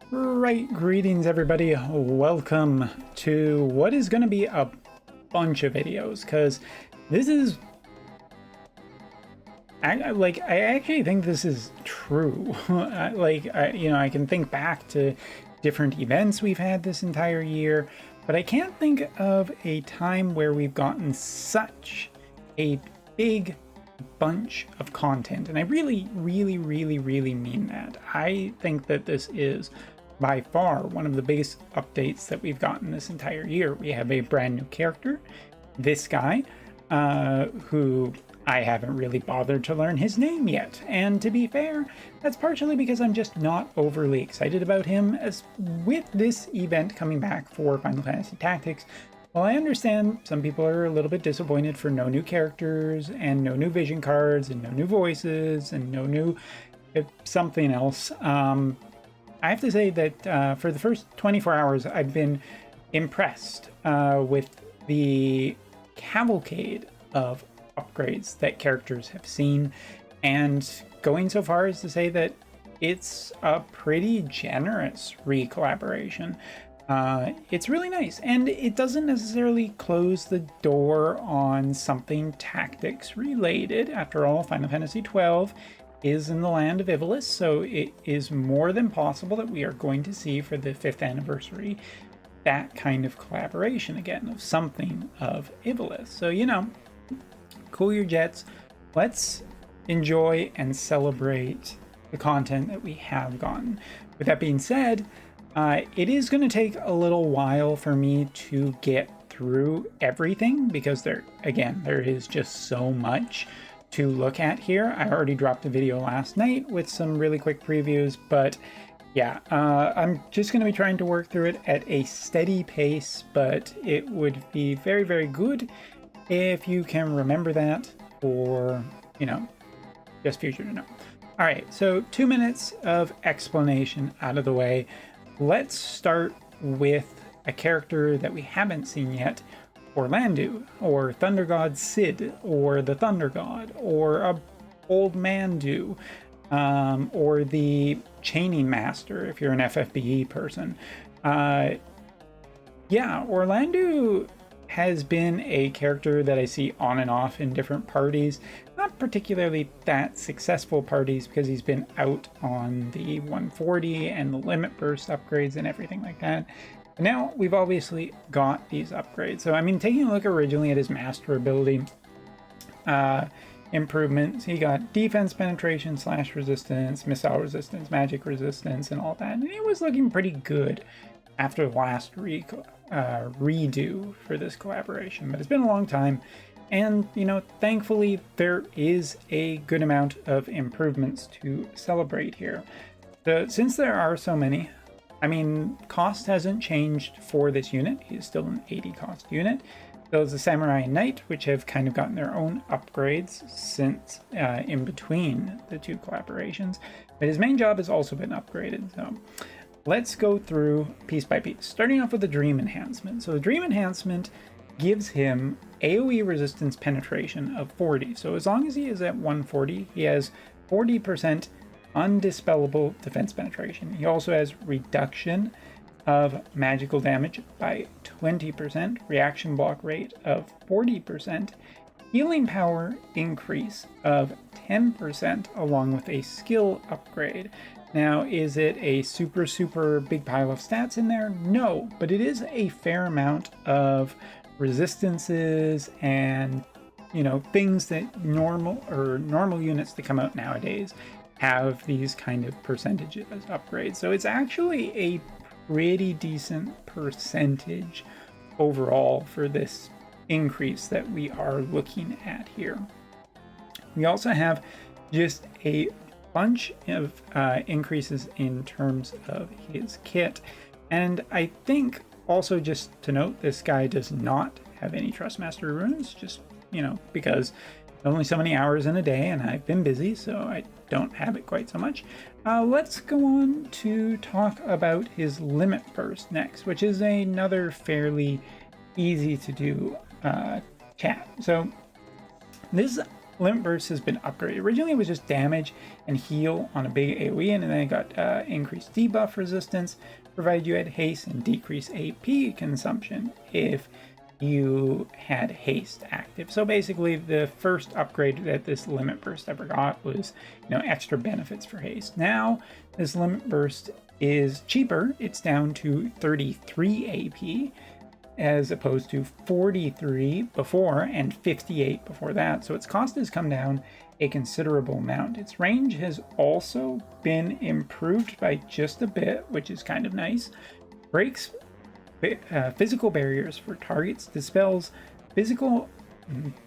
Right, greetings everybody. Welcome to what is going to be a bunch of videos, because this is I actually think this is true. I can think back to different events we've had this entire year, but I can't think of a time where we've gotten such a big bunch of content. And I really mean that. I think that this is by far one of the biggest updates that we've gotten this entire year. We have a brand new character, this guy, who I haven't really bothered to learn his name yet. And to be fair, that's partially because I'm just not overly excited about him, as with this event coming back for Final Fantasy Tactics. While I understand some people are a little bit disappointed for no new characters and no new vision cards and no new voices and no new something else, I have to say that for the first 24 hours, I've been impressed with the cavalcade of upgrades that characters have seen, and going so far as to say that it's a pretty generous re-collaboration. It's really nice, and it doesn't necessarily close the door on something tactics related. After all, Final Fantasy XII is in the land of Ivalice, so it is more than possible that we are going to see for the 5th anniversary that kind of collaboration again, of something of Ivalice. So, you know, cool your jets. Let's enjoy and celebrate the content that we have gotten. With that being said, it is going to take a little while for me to get through everything, because there is just so much to look at here. I already dropped a video last night with some really quick previews, but yeah, I'm just going to be trying to work through it at a steady pace, but it would be very good if you can remember that for, you know, just future to know. All right, so 2 minutes of explanation out of the way. Let's start with a character that we haven't seen yet, Orlandu, or Thunder God Sid, or the Thunder God, or a Old Mandu, or the Chaining Master if you're an FFBE person. Yeah, Orlandu has been a character that I see on and off in different parties. Not particularly that successful parties, because he's been out on the 140 and the limit burst upgrades and everything like that. But now we've obviously got these upgrades. So I mean, taking a look originally at his master ability improvements, he got defense penetration, slash resistance, missile resistance, magic resistance, and all that. And he was looking pretty good after the last redo for this collaboration, but it's been a long time, and you know, thankfully there is a good amount of improvements to celebrate here. Since there are so many, I mean, cost hasn't changed for this unit. He's still an 80 cost unit. Those the Samurai and Knight, which have kind of gotten their own upgrades since in between the two collaborations, but his main job has also been upgraded. So let's go through piece by piece, starting off with the Dream Enhancement. So the Dream Enhancement gives him AoE resistance penetration of 40. So as long as he is at 140, he has 40% undispellable defense penetration. He also has reduction of magical damage by 20%, reaction block rate of 40%, healing power increase of 10%, along with a skill upgrade. Now, is it a super big pile of stats in there? No, but it is a fair amount of resistances and, you know, things that normal units that come out nowadays have these kind of percentages as upgrades. So it's actually a pretty decent percentage overall for this increase that we are looking at here. We also have just a bunch of increases in terms of his kit, and I think also just to note, this guy does not have any Trustmaster runes, just, you know, because only so many hours in a day and I've been busy, so I don't have it quite so much. Let's go on to talk about his limit burst next, which is another fairly easy to do chat. So this Limit Burst has been upgraded. Originally it was just damage and heal on a big AoE, and then it got increased debuff resistance, provided you had haste, and decreased AP consumption if you had haste active. So basically the first upgrade that this Limit Burst ever got was, extra benefits for haste. Now this Limit Burst is cheaper. It's down to 33 AP as opposed to 43 before and 58 before that. So its cost has come down a considerable amount. Its range has also been improved by just a bit, which is kind of nice. Breaks physical barriers for targets, dispels physical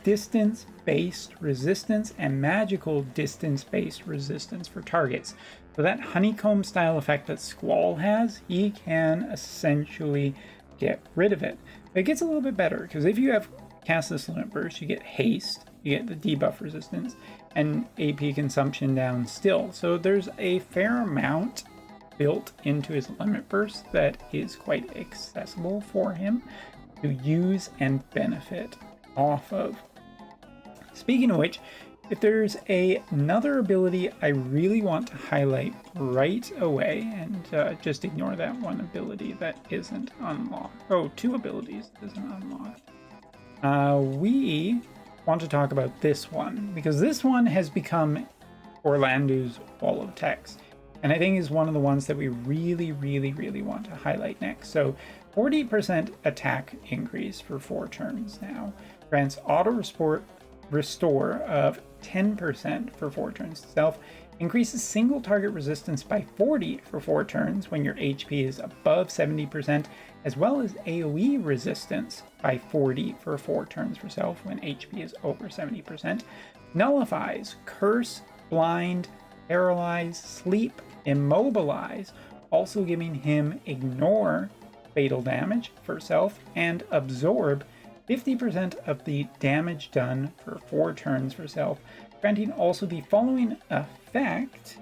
distance-based resistance and magical distance-based resistance for targets. So that honeycomb style effect that Squall has, he can essentially get rid of it. But it gets a little bit better, because if you have cast this Limit Burst, you get haste, you get the debuff resistance, and AP consumption down still. So there's a fair amount built into his Limit Burst that is quite accessible for him to use and benefit off of. Speaking of which, if there's another ability I really want to highlight right away, and just ignore that one ability that isn't unlocked. Oh, two abilities that isn't unlocked. We want to talk about this one, because this one has become Orlandu's wall of text, and I think is one of the ones that we really want to highlight next. So 40% attack increase for 4 turns now. Grants auto restore of 10% for 4 turns itself. Increases single target resistance by 40 for 4 turns when your HP is above 70%, as well as AoE resistance by 40 for 4 turns for self when HP is over 70%. Nullifies curse, blind, paralyze, sleep, immobilize, also giving him ignore fatal damage for self, and absorb 50% of the damage done for 4 turns for self, granting also the following effect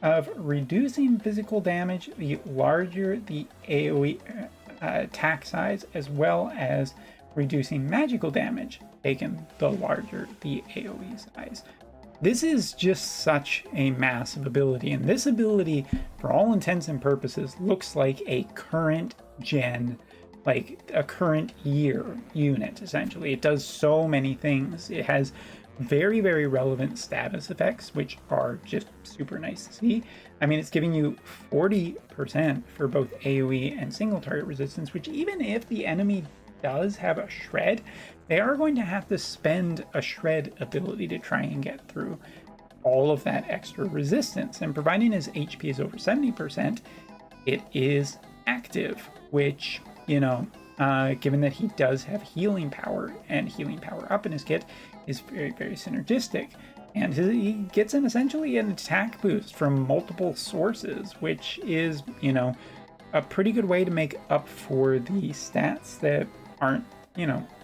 of reducing physical damage the larger the AoE attack size, as well as reducing magical damage taken the larger the AoE size. This is just such a massive ability, and this ability, for all intents and purposes, looks like a current gen, like a current year unit, essentially. It does so many things. It has very relevant status effects, which are just super nice to see. I mean, it's giving you 40% for both AoE and single target resistance, which even if the enemy does have a shred, they are going to have to spend a shred ability to try and get through all of that extra resistance. And providing his HP is over 70%, it is active, which, given that he does have healing power and healing power up in his kit, is very synergistic. And he gets essentially an attack boost from multiple sources, which is, a pretty good way to make up for the stats that aren't,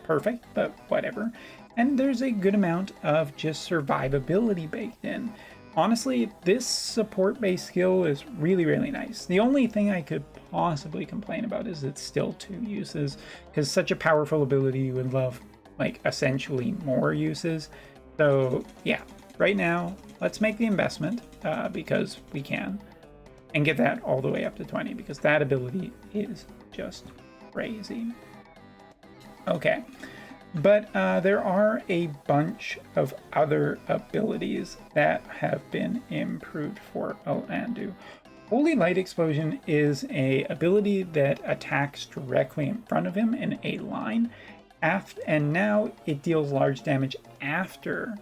perfect, but whatever. And there's a good amount of just survivability baked in. Honestly, this support-based skill is really nice. The only thing I could possibly complain about is it's still 2 uses, because such a powerful ability you would love, like, essentially more uses. So yeah, right now, let's make the investment, because we can, and get that all the way up to 20, because that ability is just crazy. Okay, but there are a bunch of other abilities that have been improved for Orlandu. Holy Light Explosion is a ability that attacks directly in front of him in a line, and now it deals large damage after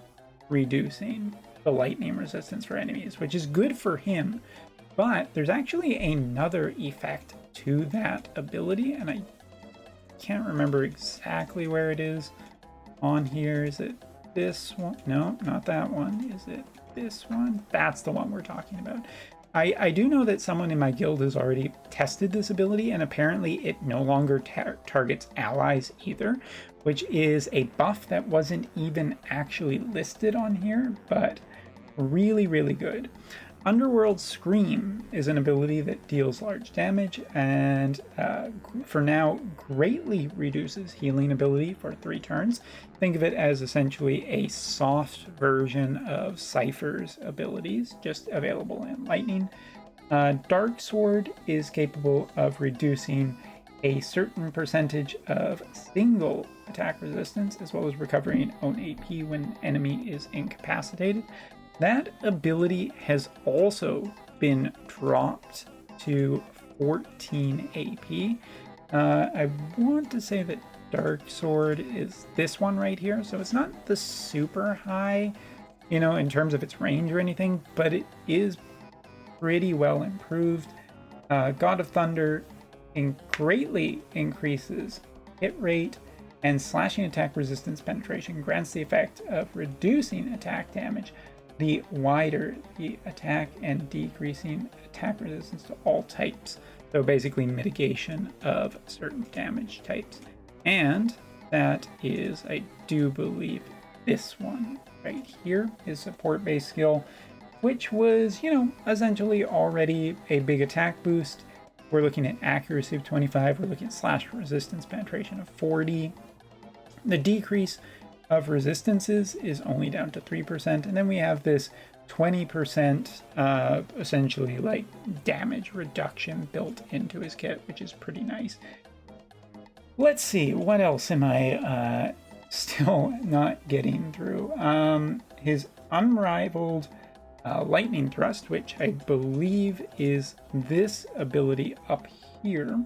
reducing the lightning resistance for enemies, which is good for him. But there's actually another effect to that ability, and I can't remember exactly where it is on here. Is it this one? No, not that one. Is it this one? That's the one we're talking about. I do know that someone in my guild has already tested this ability, and apparently it no longer targets allies either, which is a buff that wasn't even actually listed on here, but really good. Underworld Scream is an ability that deals large damage and for now greatly reduces healing ability for 3 turns. Think of it as essentially a soft version of Cypher's abilities, just available in Lightning. Dark Sword is capable of reducing a certain percentage of single attack resistance, as well as recovering own AP when enemy is incapacitated. That ability has also been dropped to 14 AP. I want to say that Dark Sword is this one right here, so it's not the super high, in terms of its range or anything, but it is pretty well improved. God of Thunder greatly increases hit rate and slashing attack resistance penetration, grants the effect of reducing attack damage the wider the attack and decreasing attack resistance to all types. So basically mitigation of certain damage types. And that is, I do believe, this one right here is support-based skill, which was, essentially already a big attack boost. We're looking at accuracy of 25. We're looking at slash resistance penetration of 40. The decrease of resistances is only down to 3%, and then we have this 20% essentially like damage reduction built into his kit, which is pretty nice. Let's see, what else am I still not getting through? His unrivaled lightning thrust, which I believe is this ability up here.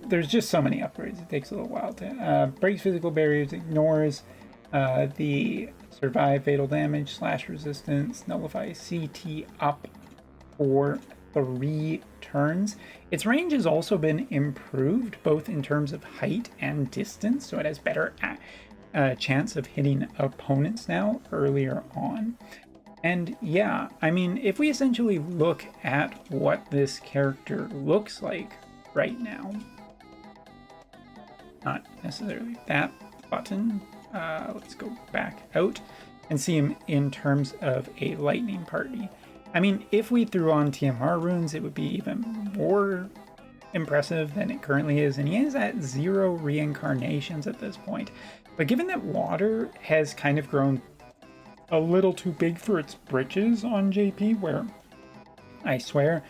There's just so many upgrades, it takes a little while to breaks physical barriers, ignores the survive fatal damage, slash resistance, nullify CT up for 3 turns. Its range has also been improved both in terms of height and distance, so it has better chance of hitting opponents now earlier on. And yeah, I mean, if we essentially look at what this character looks like right now, not necessarily that button, let's go back out and see him in terms of a lightning party. I mean, if we threw on TMR runes, it would be even more impressive than it currently is, and he is at 0 reincarnations at this point. But given that water has kind of grown a little too big for its britches on JP, where I swear,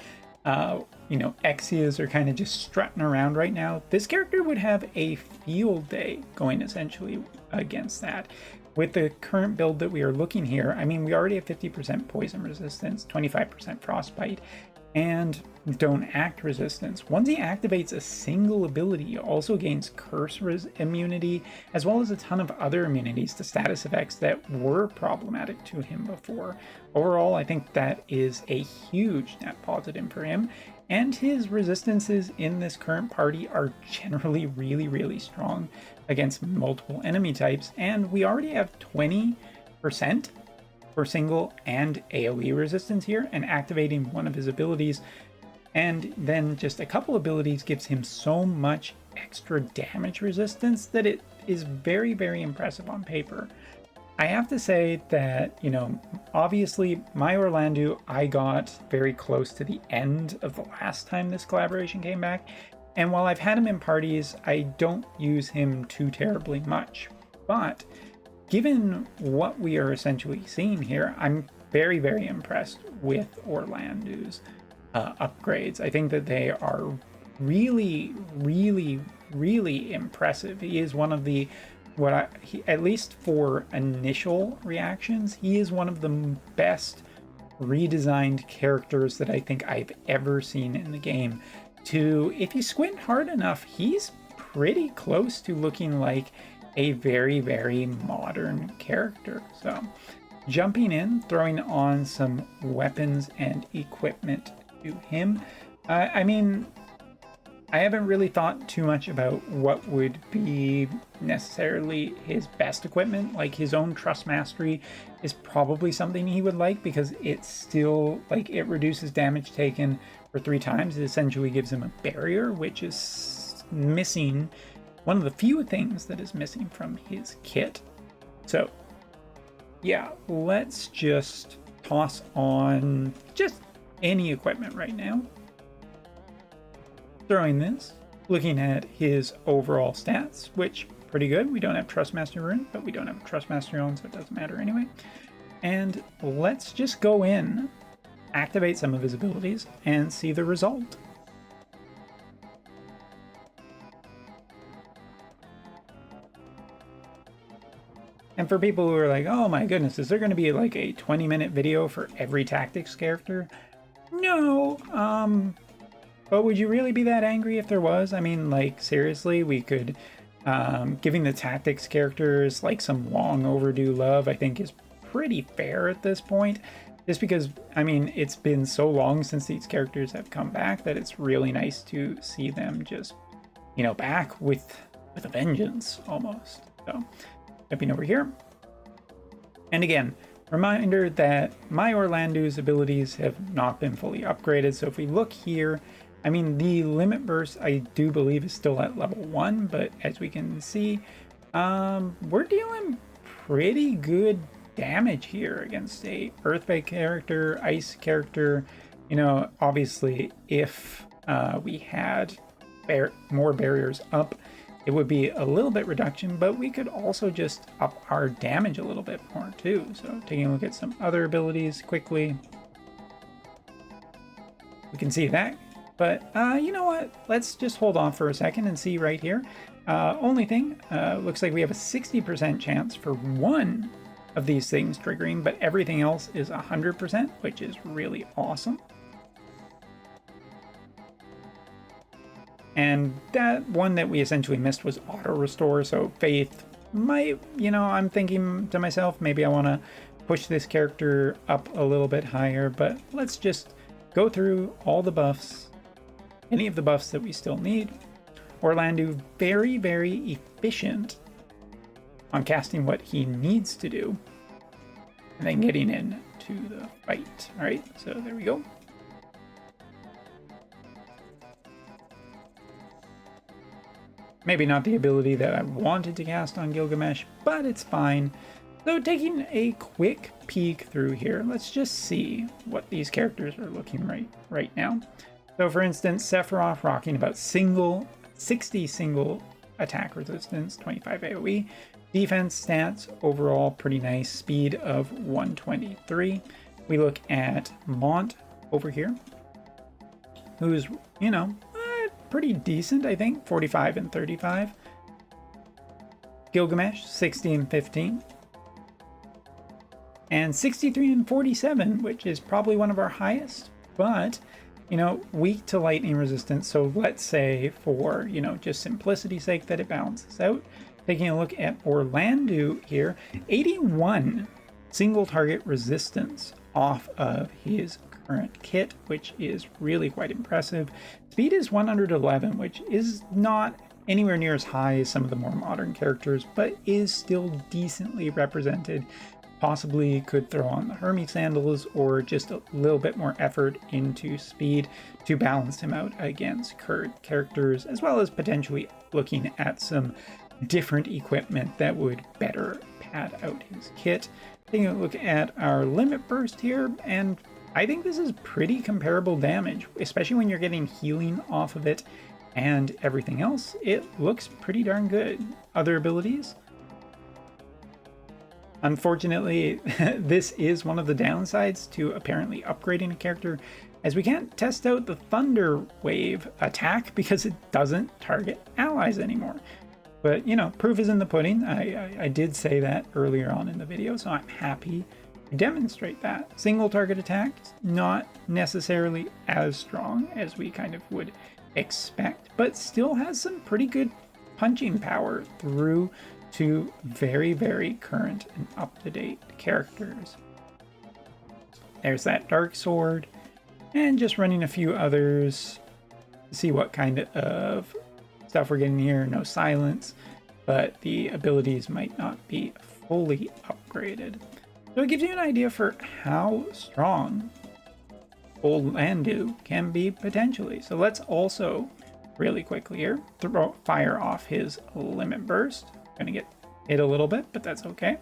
Exias are kind of just strutting around right now, this character would have a field day going essentially against that. With the current build that we are looking here, I mean, we already have 50% poison resistance, 25% frostbite, and don't act resistance. Once he activates a single ability, he also gains curse immunity, as well as a ton of other immunities to status effects that were problematic to him before. Overall, I think that is a huge net positive for him, and his resistances in this current party are generally really, really strong against multiple enemy types, and we already have 20% for single and AoE resistance here, and activating one of his abilities and then just a couple abilities gives him so much extra damage resistance that it is very, very impressive on paper. I have to say that, obviously my Orlandu, I got very close to the end of the last time this collaboration came back, and while I've had him in parties, I don't use him too terribly much. But given what we are essentially seeing here, I'm very, very impressed with Orlandu's upgrades. I think that they are really, really, really impressive. He is one of the, at least for initial reactions, he is one of the best redesigned characters that I think I've ever seen in the game. If you squint hard enough, he's pretty close to looking like a very, very modern character. So jumping in, throwing on some weapons and equipment to him. I mean, I haven't really thought too much about what would be necessarily his best equipment. Like, his own Trust Mastery is probably something he would like, because it's still, like, it reduces damage taken for 3 times. It essentially gives him a barrier, which is missing, one of the few things that is missing from his kit. So yeah, let's just toss on just any equipment right now. Throwing this, looking at his overall stats, which pretty good. We don't have Trustmaster Rune, but we don't have Trustmaster on, so it doesn't matter anyway. And let's just go in, activate some of his abilities, and see the result. And for people who are like, oh my goodness, is there going to be like a 20-minute video for every tactics character? No, but would you really be that angry if there was? I mean, like, seriously, we could, giving the tactics characters like some long overdue love, I think is pretty fair at this point. Just because, I mean, it's been so long since these characters have come back that it's really nice to see them just, you know, back with a vengeance almost. So, jumping over here. And again, reminder that my Orlandu's abilities have not been fully upgraded. So if we look here, I mean, the limit burst I do believe is still at level 1, but as we can see, we're dealing pretty good damage here against a earthquake character, ice character. You know, obviously if we had more barriers up, it would be a little bit reduction, but we could also just up our damage a little bit more too. So taking a look at some other abilities quickly, we can see that. But you know what? Let's just hold on for a second and see right here. Only thing, looks like we have a 60% chance for one of these things triggering, but everything else is 100%, which is really awesome. And that one that we essentially missed was auto restore, so Faith might, you know, I'm thinking to myself, maybe I want to push this character up a little bit higher, but let's just go through all the buffs, any of the buffs that we still need. Orlandu, very, very efficient on casting what he needs to do, and then getting into the fight. All right, so there we go. Maybe not the ability that I wanted to cast on Gilgamesh, but it's fine. So taking a quick peek through here, let's just see what these characters are looking right now. So for instance, Sephiroth rocking about 60 single attack resistance, 25 AoE, defense stats overall pretty nice, speed of 123. We look at Mont over here, who's, you know, pretty decent, I think, 45 and 35. Gilgamesh, 60 and 15. And 63 and 47, which is probably one of our highest, but, you know, weak to lightning resistance. So let's say for, you know, just simplicity's sake that it balances out. Taking a look at Orlandu here, 81 single target resistance off of his current kit, which is really quite impressive. Speed is 111, which is not anywhere near as high as some of the more modern characters, but is still decently represented. Possibly could throw on the Hermes sandals or just a little bit more effort into speed to balance him out against current characters, as well as potentially looking at some different equipment that would better pad out his kit. Taking a look at our limit burst here, and I think this is pretty comparable damage, especially when you're getting healing off of it and everything else. It looks pretty darn good. Other abilities? Unfortunately, this is one of the downsides to apparently upgrading a character, as we can't test out the Thunder Wave attack because it doesn't target allies anymore. But, you know, proof is in the pudding. I did say that earlier on in the video, so I'm happy to demonstrate that. Single target attacks, not necessarily as strong as we kind of would expect, but still has some pretty good punching power through to very, very current and up-to-date characters. There's that Dark Sword, and just running a few others to see what kind of stuff we're getting here. No silence, but the abilities might not be fully upgraded. So it gives you an idea for how strong Orlandu can be potentially. So let's also really quickly here fire off his limit burst. Gonna get hit a little bit, but that's okay.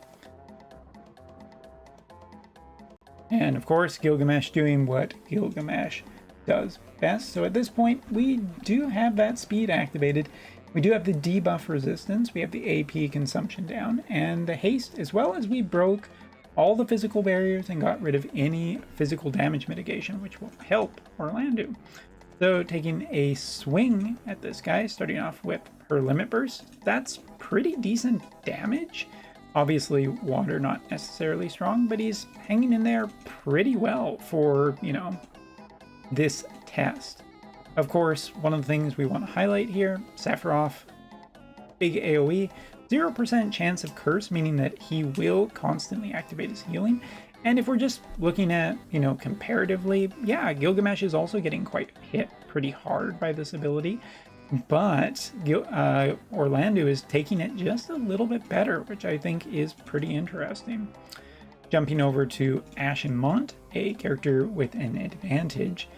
And of course, Gilgamesh doing what Gilgamesh does best. So at this point, we do have that speed activated. We do have the debuff resistance, we have the AP consumption down, and the haste, as well as we broke all the physical barriers and got rid of any physical damage mitigation, which will help Orlandu. So taking a swing at this guy, starting off with her limit burst, that's pretty decent damage. Obviously, water not necessarily strong, but he's hanging in there pretty well for, you know, this test. Of course, one of the things we want to highlight here, Sephiroth, big AoE, 0% chance of curse, meaning that he will constantly activate his healing. And if we're just looking at, you know, comparatively, yeah, Gilgamesh is also getting quite hit pretty hard by this ability. But Orlandu is taking it just a little bit better, which I think is pretty interesting. Jumping over to Ashen Mont, a character with an advantage.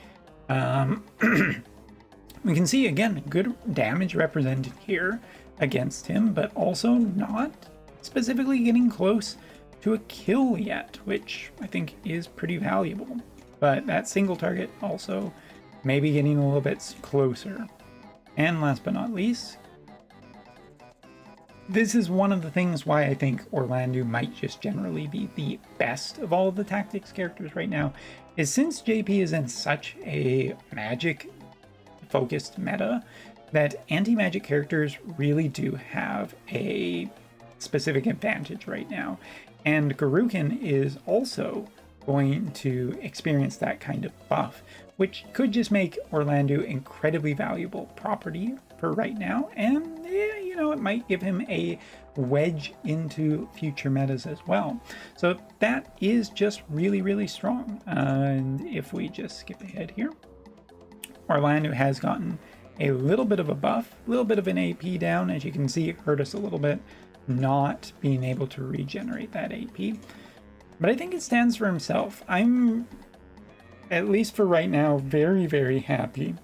We can see, again, good damage represented here against him, but also not specifically getting close to a kill yet, which I think is pretty valuable. But that single target also maybe getting a little bit closer. And last but not least, this is one of the things why I think Orlandu might just generally be the best of all of the tactics characters right now, is since JP is in such a magic focused meta, that anti-magic characters really do have a specific advantage right now. And Garukin is also going to experience that kind of buff, which could just make Orlandu incredibly valuable property for right now. And yeah, you know, it might give him a wedge into future metas as well. So that is just really, really strong. And if we just skip ahead here, Orlandu has gotten a little bit of a buff, a little bit of an AP down. As you can see, it hurt us a little bit not being able to regenerate that AP. But I think it stands for himself. I'm, at least for right now, very, very happy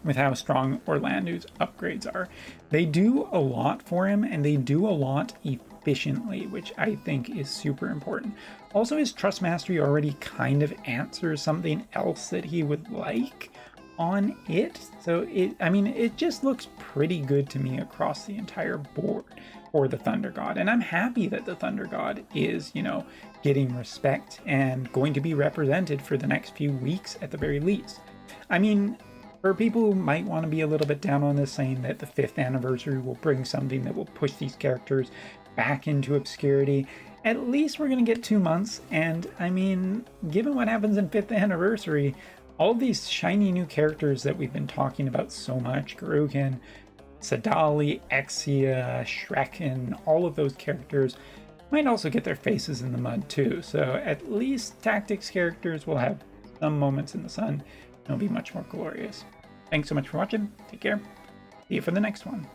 with how strong Orlandu's upgrades are. They do a lot for him, and they do a lot efficiently, which I think is super important. Also, his Trust Mastery already kind of answers something else that he would like on it. So it just looks pretty good to me across the entire board for the Thunder God. And I'm happy that the Thunder God is, you know, getting respect and going to be represented for the next few weeks at the very least. I mean, for people who might want to be a little bit down on this, saying that the 5th anniversary will bring something that will push these characters back into obscurity, at least we're going to get 2 months. And I mean, given what happens in 5th anniversary, all of these shiny new characters that we've been talking about so much, Garukin, Sadali, Exia, Shrek, and all of those characters might also get their faces in the mud too. So at least tactics characters will have some moments in the sun. It'll be much more glorious. Thanks so much for watching. Take care. See you for the next one.